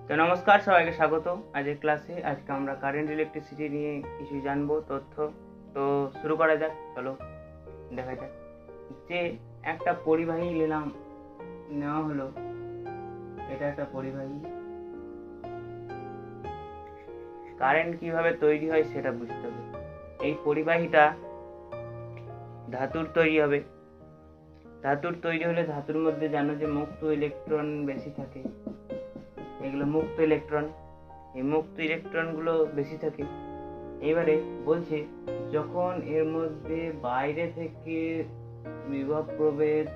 তো নমস্কার, সবাইকে স্বাগত আজকের ক্লাসে। আজকে আমরা কারেন্ট ইলেকট্রিসিটি নিয়ে কিছু জানবো, তথ্য। তো শুরু করা যাক, চলো দেখা যাক। যে একটা পরিবাহী নেওয়া হলো, এটা একটা পরিবাহী। কারেন্ট কিভাবে তৈরি হয় সেটা বুঝতে হবে। এই পরিবাহীটা ধাতুর তৈরি হবে। ধাতুর তৈরি হলে ধাতুর মধ্যে জানো যে মুক্ত ইলেকট্রন বেশি থাকে, এগুলো মুক্ত ইলেকট্রন। এই মুক্ত ইলেকট্রনগুলো বেশি থাকে। এবারে বলছে যখন এর মধ্যে বাইরে থেকে বিভব প্রভেদ,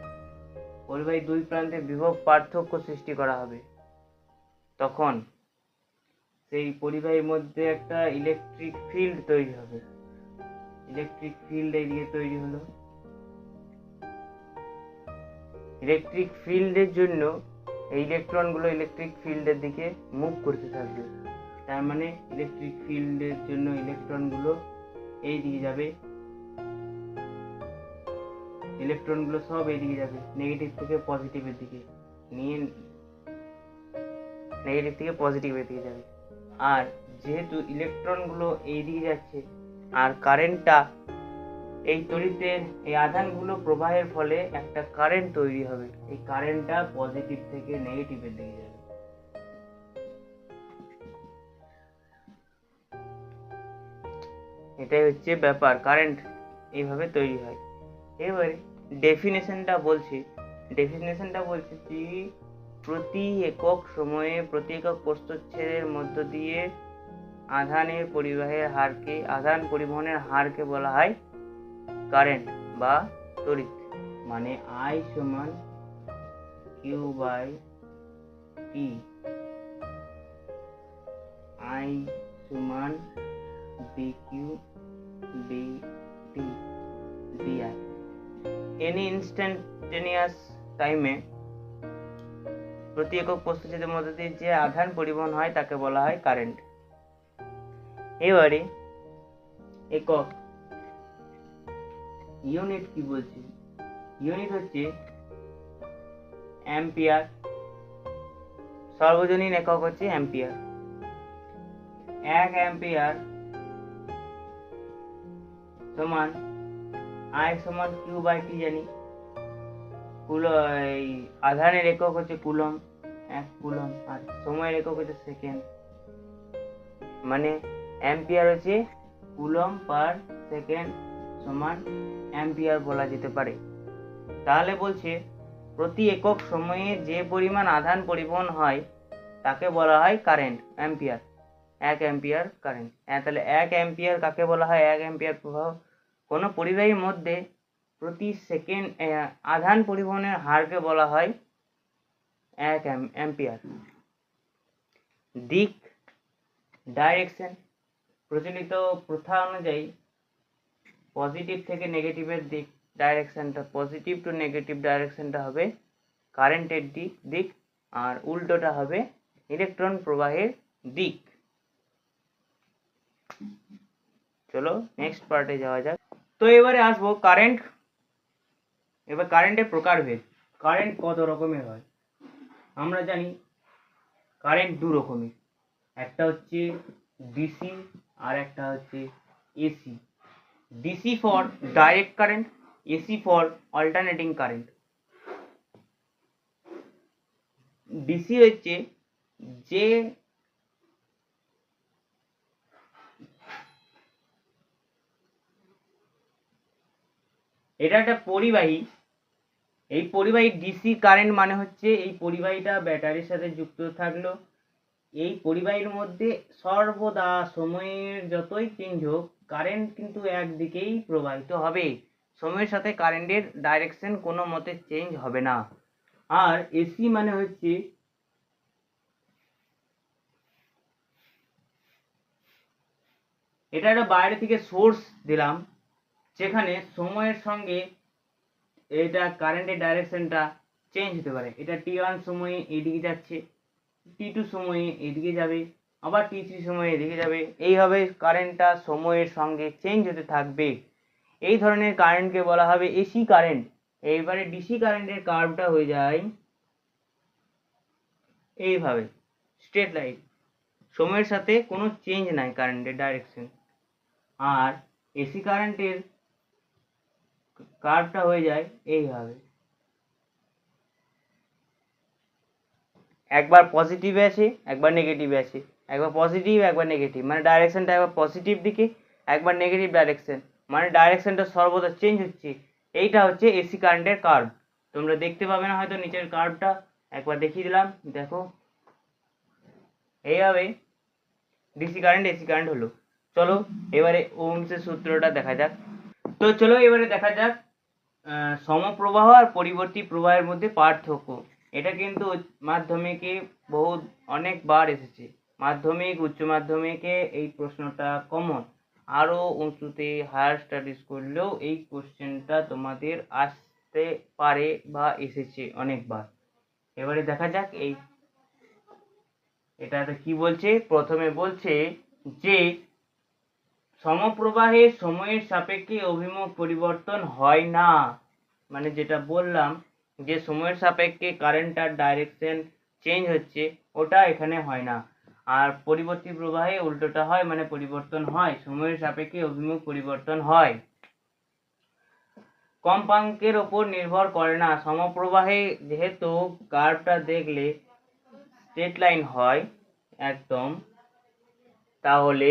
পরিবাহী দুই প্রান্তে বিভব পার্থক্য সৃষ্টি করা হবে, তখন সেই পরিবাহীর মধ্যে একটা ইলেকট্রিক ফিল্ড তৈরি হবে। ইলেকট্রিক ফিল্ড এদিকে তৈরি হলো। ইলেকট্রিক ফিল্ডের জন্য এই ইলেকট্রনগুলো ইলেকট্রিক ফিল্ডের দিকে মুভ করতে থাকবে। তার মানে ইলেকট্রিক ফিল্ডের জন্য ইলেকট্রনগুলো এই দিকে যাবে, ইলেকট্রনগুলো সব এইদিকে যাবে, নেগেটিভ থেকে পজিটিভের দিকে নিয়ে, নেগেটিভ থেকে পজিটিভের দিকে যাবে। আর যেহেতু ইলেকট্রনগুলো এইদিকে যাচ্ছে আর কারেন্টটা এই তড়িতের এই আধানগুলো প্রবাহের ফলে একটা কারেন্ট তৈরি হবে, এই কারেন্টটা পজিটিভ থেকে নেগেটিভের দিকে যাবে। এটাই হচ্ছে ব্যাপার, কারেন্ট এইভাবে তৈরি হয়। এবারে ডেফিনেশনটা বলছে যে প্রতি একক সময়ে প্রতি একক প্রস্থচ্ছেদের মধ্য দিয়ে আধানের পরিবহনের হারকে বলা হয় কারেন্ট বা তড়িৎ। মানে I সমান Q/T, I সমান dQ/dt dI। এনি ইনস্ট্যান্টেনিয়াস টাইমে প্রতি একক প্রস্থচ্ছেদের মধ্যে দিয়ে যে আধান পরিবহন হয় তাকে বলা হয় কারেন্ট। এবারে একক, ইউনিট কি বলছে? ইউনিট হচ্ছে অ্যাম্পিয়ার। সর্বজনীন একক হচ্ছে অ্যাম্পিয়ার। 1 অ্যাম্পিয়ার সমান I সমান Q/T জানি। এই আধানের একক হচ্ছে কুলম, 1 কুলম। আর সময়ের একক হচ্ছে সেকেন্ড। মানে অ্যাম্পিয়ার হচ্ছে কুলম পার সেকেন্ড সমান অ্যাম্পিয়ার বলা যেতে পারে। তাহলে বলছে প্রতি একক সময়ে যে পরিমাণ আধান পরিবহন হয় তাকে বলা হয় কারেন্ট, অ্যাম্পিয়ার। 1 ampere current. তাহলে 1 অ্যাম্পিয়ার কাকে বলা হয়? 1 অ্যাম্পিয়ার প্রবাহ কোনো পরিবাহীর মধ্যে প্রতি সেকেন্ড আধান পরিবহনের হারকে বলা হয় 1 অ্যাম্পিয়ার। দিক, ডাইরেকশন, প্রচলিত প্রথা অনুযায়ী পজিটিভ থেকে নেগেটিভের দিক, ডাইরেকশনটা পজিটিভ টু নেগেটিভ ডাইরেকশনটা হবে কারেন্টের দিক, আর উল্টোটা হবে ইলেকট্রন প্রবাহের দিক। চলো নেক্সট পার্টে যাওয়া যাক। তো এবারে আসবো কারেন্ট। এবার কারেন্টের প্রকারভেদ। কারেন্ট কত রকমের হয়? আমরা জানি কারেন্ট দু রকমের, একটা হচ্ছে ডিসি আর একটা হচ্ছে AC. DC for direct current, AC for alternating current. DC হচ্ছে যে এটা একটা পরিবাহী, এই পরিবাহী ডিসি কারেন্ট মানে হচ্ছে এই পরিবাহীটা ব্যাটারির সাথে যুক্ত থাকলো। এই পরিবাহীর মধ্যে সর্বদা সময়ের যতই চেঞ্জ হোক কারেন্ট কিন্তু একদিকেই প্রবাহিত হবে, সময়ের সাথে কারেন্টের ডাইরেকশন কোনো মতে চেঞ্জ হবে না। আর এসি মানে হচ্ছে এটা একটা বাইরে থেকে সোর্স দিলাম, যেখানে সময়ের সঙ্গে এটা কারেন্টের ডাইরেকশনটা চেঞ্জ হতে পারে। এটা t1 সময়ে এদিকে যাচ্ছে, t2 সময়ে এদিকে যাবে, আবার t3 সময়ে এদিকে যাবে। এইভাবে কারেন্টটা সময়ের সঙ্গে চেঞ্জ হতে থাকবে। এই ধরনের কারেন্টকে বলা হবে এসি কারেন্ট। এইবারে ডিসি কারেন্টের কার্ভটা হয়ে যায় এইভাবে, স্ট্রেট লাইন, সময়ের সাথে কোনো চেঞ্জ নাই কারেন্টের ডাইরেকশন। আর এসি কারেন্টের কার্ভটা হয়ে যায় এইভাবে, একবার পজিটিভে আসে একবার নেগেটিভে আসে, একবার পজিটিভ একবার নেগেটিভ, মানে ডাইরেকশনটা একবার পজিটিভ দিকে একবার নেগেটিভ ডাইরেকশন, মানে ডাইরেকশনটা সর্বদা চেঞ্জ হচ্ছে। এইটা হচ্ছে এসি কারেন্টের কার্ভ। তোমরা দেখতে পাবে না হয়তো নিচের কার্ভটা, একবার দেখিয়ে দিলাম, দেখো এইভাবে ডিসি কারেন্ট এসি কারেন্ট হলো। চলো এবারে ওহমসের সূত্রটা দেখা যাক। তো চলো এবারে দেখা যাক সমপ্রবাহ আর পরিবর্তী প্রবাহের মধ্যে পার্থক্য। এটা কিন্তু মাধ্যমিকে অনেকবার এসেছে, মাধ্যমিক উচ্চ মাধ্যমিকে এই প্রশ্নটা কমন, আরো উঁচুতে হায়ার স্টাডিজ করলেও এই কোশ্চেনটা তোমাদের আসতে পারে বা এসেছে অনেকবার। এবারে দেখা যাক এটাতে কি বলছে। প্রথমে বলছে যে সমপ্রবাহে সময়ের সাপেক্ষে অভিমুখ পরিবর্তন হয় না, মানে যেটা বললাম যে সময়ের সাপেক্ষে কারেন্টটার ডাইরেকশন চেঞ্জ হচ্ছে, ওটা এখানে হয় না। আর পরিবর্তী প্রবাহে উল্টোটা হয়, মানে পরিবর্তন হয়, সময়ের সাপেক্ষে অভিমুখ পরিবর্তন হয়। কম্পাঙ্কের ওপর নির্ভর করে না। সমপ্রবাহে যেহেতু কার্ভটা দেখলে স্ট্রেট লাইন হয় একদম, তাহলে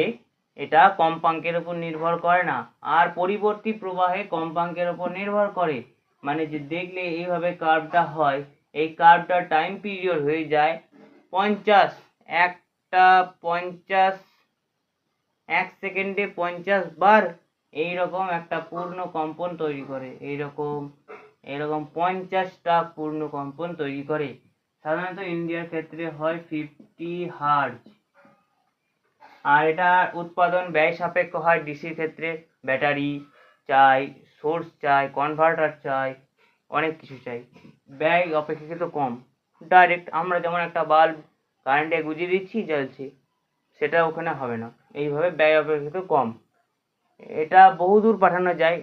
এটা কম্পাঙ্কের উপর নির্ভর করে না। আর পরিবর্তী প্রবাহে কম্পাঙ্কের উপর নির্ভর করে, মানে যে দেখলে এইভাবে কার্ভটা হয়, এই কার্ভটা টাইম পিরিয়ড হয়ে যায় 50, একটা 50 এক সেকেন্ডে 50 বার এইরকম একটা পূর্ণ কম্পন তৈরি করে, এইরকম 50টা পূর্ণ কম্পন তৈরি করে। সাধারণত ইন্ডিয়ার ক্ষেত্রে হয় 50 হার্জ। আর এটা উৎপাদন ব্যয় সাপেক্ষ হয় ডিসির ক্ষেত্রে, ব্যাটারি চাই, সোর্স চাই, কনভার্টার চাই, অনেক কিছু চাই। ব্যয় অপেক্ষাকৃত কম, ডাইরেক্ট আমরা যেমন একটা বাল্ব কারেন্টে গুঁজে দিচ্ছি জ্বলছে, সেটা ওখানে হবে না, এইভাবে ব্যয় অপেক্ষাকৃত কম। এটা বহুদূর পাঠানো যায়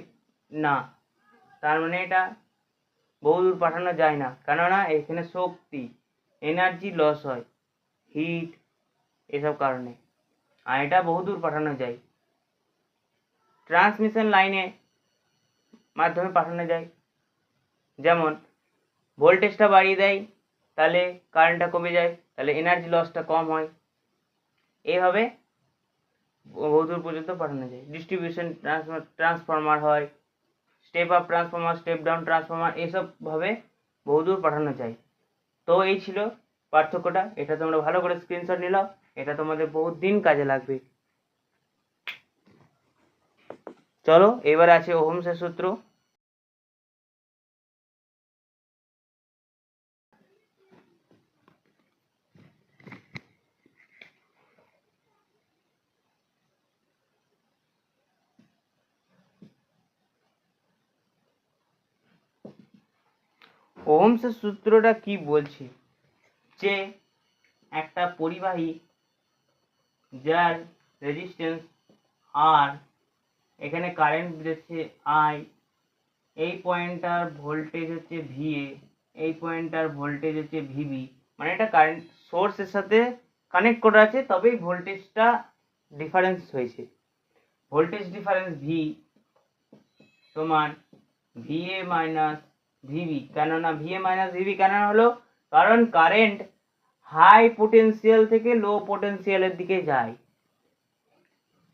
না, তার মানে এটা বহুদূর পাঠানো যায় না, কেননা এখানে শক্তি এনার্জি লস হয়, হিট এসব কারণে। আর এটা বহুদূর পাঠানো যায়, ট্রান্সমিশন লাইনে মাধ্যমে পাঠানো যায়। যেমন ভোল্টেজটা বাড়িয়ে দেয়, তাহলে কারেন্টটা কমে যায়, তাহলে এনার্জি লসটা কম হয়, এইভাবে বহুদূর পর্যন্ত পাঠানো যায়। ডিস্ট্রিবিউশন ট্রান্সফরমার হয়, step up transformer, step down transformer, এসব ভাবে বহুদূর পাঠানো যায়। তো এই ছিল পার্থক্যটা, এটা তোমরা ভালো করে স্ক্রিনশট নিলাও, এটা তোমাদের বহুত দিন কাজে লাগবে। চলো এবার আছে ওহমসের সূত্র। ওহমসের সূত্রটা কি বলছে, যে একটা পরিবাহী যার রেজিস্ট্যান্স আর, এখানে কারেন্ট দিচ্ছে আই, এই পয়েন্টটার ভোল্টেজ হচ্ছে ভিএ, এই পয়েন্টটার ভোল্টেজ হচ্ছে ভিবি, মানে এটা কারেন্ট সোর্সের সাথে কানেক্ট করা আছে, তবেই ভোল্টেজটা ডিফারেন্স হয়েছে। ভোল্টেজ ডিফারেন্স ভি সমান ভিএ মাইনাস ভিবি। কেননা ভিএ মাইনাস ভিবি কেন হলো, কারণ কারেন্ট হাই পোটেনশিয়াল থেকে লো পোটেনশিয়ালের দিকে যায়,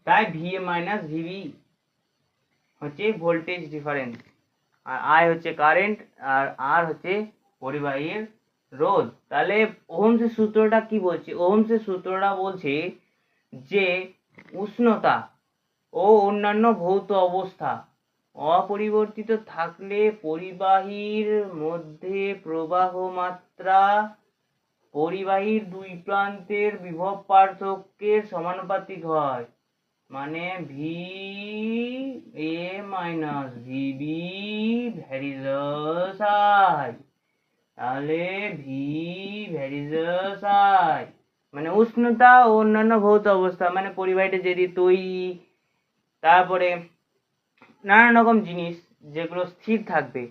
তাই ভিএ মাইনাস ভিবি হচ্ছে ভোল্টেজ ডিফারেন্স। আর আই হচ্ছে কারেন্ট, আর আর হচ্ছে পরিবাহীর রোধ। তাহলে ওহমসের সূত্রটা কি বলছে, ওহমসের সূত্রটা বলছে যে উষ্ণতা ও অন্যান্য ভৌত অবস্থা অপরিবর্তিত থাকলে পরিবাহীর মধ্যে প্রবাহ মাত্রা পরিবাহীর দুই প্রান্তের বিভব পার্থক্যের সমানুপাতিক হয়, মানে V A minus VB varies as I. তাহলে ভি ভ্যারিজাস আই মানে উষ্ণতা ও অন্যান্য ভৌত অবস্থা, মানে পরিবাহীটা যদি তৈরি, তারপরে নানান রকম জিনিস যেগুলো স্থির থাকবে,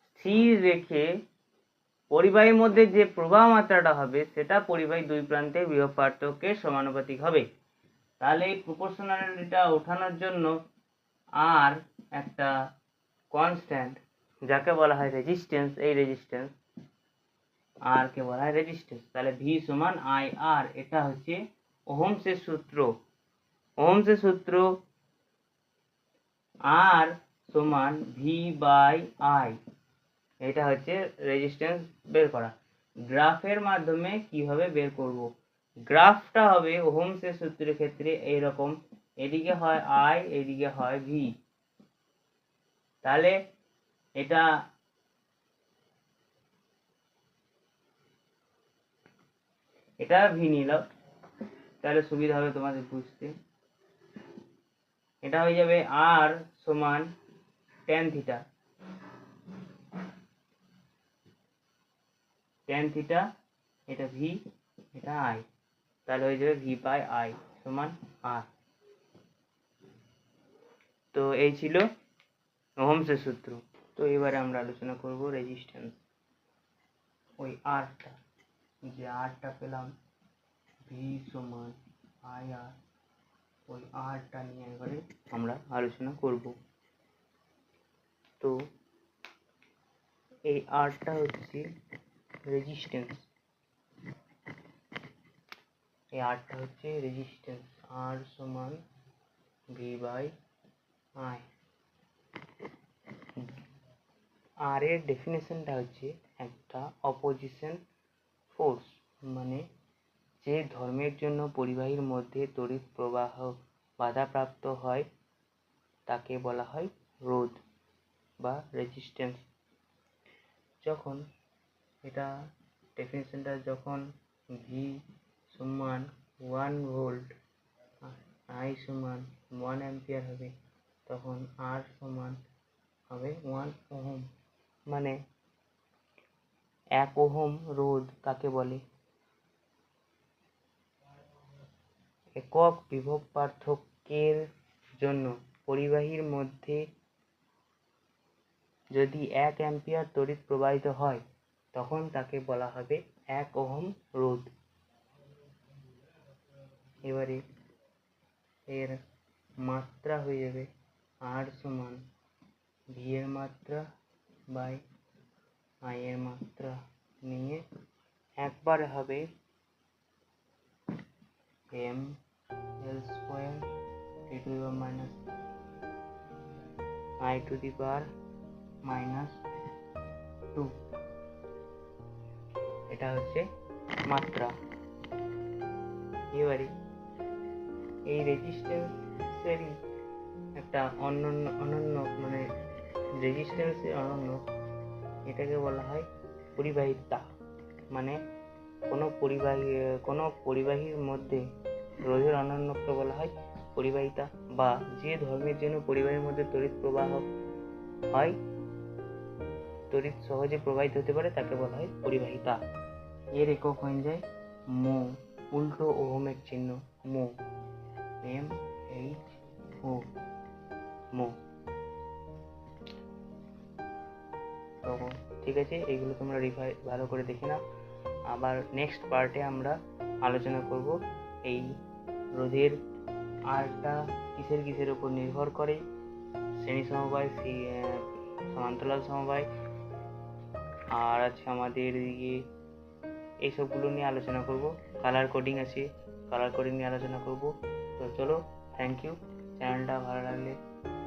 স্থির রেখে পরিবাহীর মধ্যে যে প্রবাহ মাত্রাটা হবে সেটা পরিবাহী দুই প্রান্তের বিভব পার্থক্যের সমানুপাতিক হবে। তাহলে এই প্রপোর্শনালিটিটা ওঠানোর জন্য আর একটা কনস্ট্যান্ট যাকে বলা হয় রেজিস্ট্যান্স, এই রেজিস্ট্যান্স আর কে বলা হয় রেজিস্ট্যান্স। তাহলে ভি সমান আই আর, এটা হচ্ছে ওহমসের সূত্র। ওহমসের সূত্র আর সমান ভি বাই আই, এটা হচ্ছে রেজিস্ট্যান্স বের করা। গ্রাফের মাধ্যমে কিভাবে বের করব? গ্রাফটা হবে ওহমসের সূত্রের ক্ষেত্রে এইরকম, এদিকে হয় আই, এদিকে হয় ভি। তাহলে এটা ভি নিলাম, তাহলে সুবিধা হবে তোমাদের বুঝতে। এটা হয়ে যাবে আর সমান ট্যান থিটা, ট্যান থিটা, এটা ভি, এটা আই, তাহলে হয়ে যাবে ভি বাই আই সমান আর। তো এই ছিল ওহমসের সূত্র। তো এবারে আমরা আলোচনা করব রেজিস্ট্যান্স। ওই আরটা, যে আরটা পেলাম ভি সমান আই আর, ওই আরটা নিয়ে এবারে আমরা আলোচনা করব। তো এই আরটা হচ্ছে রেজিস্ট্যান্স, এই আরটা হচ্ছে রেজিস্ট্যান্স, আর সমান ভি বাই আই। আর এর ডেফিনেশনটা হচ্ছে একটা অপোজিশন ফোর্স, মানে যে ধর্মের জন্য পরিবাহীর মধ্যে তড়িৎ প্রবাহ বাধাপ্রাপ্ত হয় তাকে বলা হয় রোধ বা রেজিস্ট্যান্স। যখন এটা ডেফিনেশনটা যখন ভি সমান 1 ভোল্ট, আই সমান 1 অ্যাম্পিয়ার হবে, তখন আর সমান হবে 1 ওহম। মানে 1 ওহম রোধ কাকে বলে? একক বিভব পার্থক্যের জন্য পরিবাহীর মধ্যে যদি 1 অ্যাম্পিয়ার তড়িৎ প্রবাহিত হয় তখন তাকে বলা হবে 1 ওহম রোধ। এবারে এর মাত্রা হয়ে যাবে আর সমান ভি এর মাত্রা বাই আই এর মাত্রা, নিয়ে একবার হবে M L square T to the power minus I to the power minus 2, এটা হচ্ছে মাত্রা। এবারে এই রেজিস্ট্যান্সেরই একটা অনন্য মানে রেজিস্ট্যান্সের অনন্য, এটাকে বলা হয় পরিবাহিতা। মানে কোনো পরিবাহীর মধ্যে রোধের অনন্যকে বলা হয় পরিবাহিতা, বা যে ধর্মের জন্য পরিবাহীর মধ্যে তড়িৎ প্রবাহ হয়, তড়িৎ সহজে প্রবাহিত হতে পারে, তাকে বলা হয় পরিবাহিতা। এর একক হয়ে যায় মো, উল্টো ওহমের চিহ্ন, মো, এম এইচ ও, মো। তো ঠিক আছে, এইগুলো তোমরা ভালো করে দেখে নাও। আবার নেক্সট পার্টে আমরা আলোচনা করব এই রোধের আরটা কিসের উপর নির্ভর করে, শ্রেণী সমবায়, সমান্তরাল সমবায়, আর আছে আমাদের এইসবগুলো নিয়ে আলোচনা করব। কালার কোডিং আছে, কালার কোডিং নিয়ে আলোচনা করব। তো চলো, থ্যাংক ইউ। চ্যানেলটা ভালো লাগলে,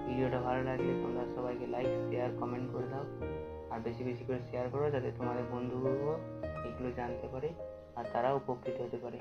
ভিডিওটা ভালো লাগলে তোমরা সবাইকে লাইক, শেয়ার, কমেন্ট করে দাও, আর বেশি বেশি করে শেয়ার করো যাতে তোমাদের বন্ধুগুলো এগুলো জানতে পারে আর তারাও উপকৃত হতে পারে।